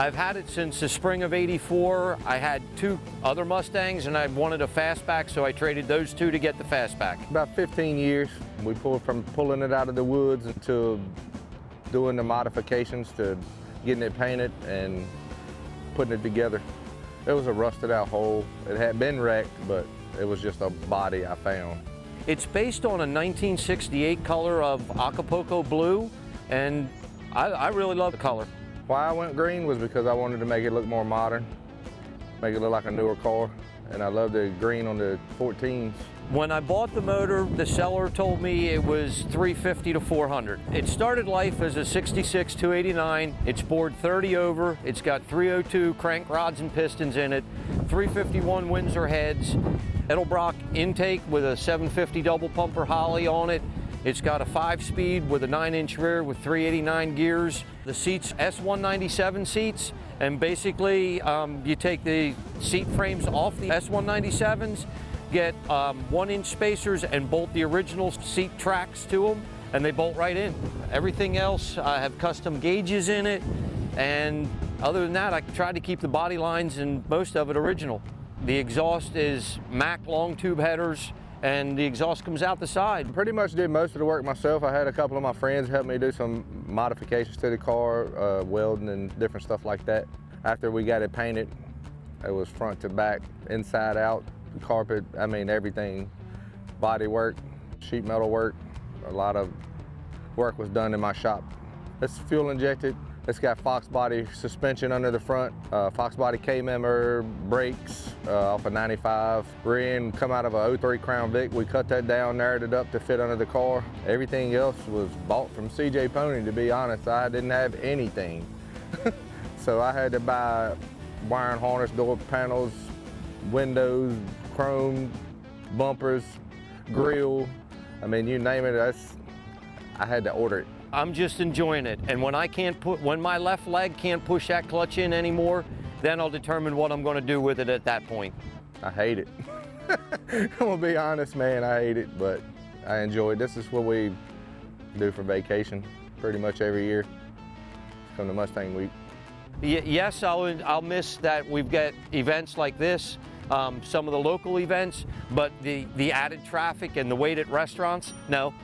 I've had it since the spring of '84. I had 2 other Mustangs and I wanted a fastback, so I traded those 2 to get the fastback. About 15 years. We pulled from pulling it out of the woods until doing the modifications to getting it painted and putting it together. It was a rusted out hole. It had been wrecked, but it was just a body I found. It's based on a 1968 color of Acapulco blue, and I really love the color. Why I went green was because I wanted to make it look more modern, make it look like a newer car, and I love the green on the 14s. When I bought the motor, the seller told me it was $350 to $400. It started life as a 66 289. It's bored 30 over. It's got 302 crank rods and pistons in it, 351 Windsor heads, Edelbrock intake with a 750 double pumper Holly on it. It's got a 5-speed with a 9-inch rear with 389 gears. The seats, S197 seats, and basically you take the seat frames off the S197s, get 1-inch spacers and bolt the original seat tracks to them, and they bolt right in. Everything else, I have custom gauges in it, and other than that, I tried to keep the body lines and most of it original. The exhaust is Mack long tube headers, and the exhaust comes out the side. Pretty much did most of the work myself. I had a couple of my friends help me do some modifications to the car, welding and different stuff like that. After we got it painted, it was front to back, inside out, carpet, I mean everything. Body work, sheet metal work, a lot of work was done in my shop. It's fuel injected. It's got Fox body suspension under the front, Fox body K-member, brakes off a 95. Rear end come out of a '03 Crown Vic. We cut that down, narrowed it up to fit under the car. Everything else was bought from CJ Pony, to be honest. I didn't have anything. So I had to buy wire and harness, door panels, windows, chrome, bumpers, grill. I mean, you name it, I had to order it. I'm just enjoying it, and when my left leg can't push that clutch in anymore, then I'll determine what I'm going to do with it at that point. I hate it. I'm gonna be honest, man, I hate it, but I enjoy it. This is what we do for vacation pretty much every year. Come to Mustang Week. Yes, I'll miss that we've got events like this, some of the local events, but the added traffic and the wait at restaurants, no.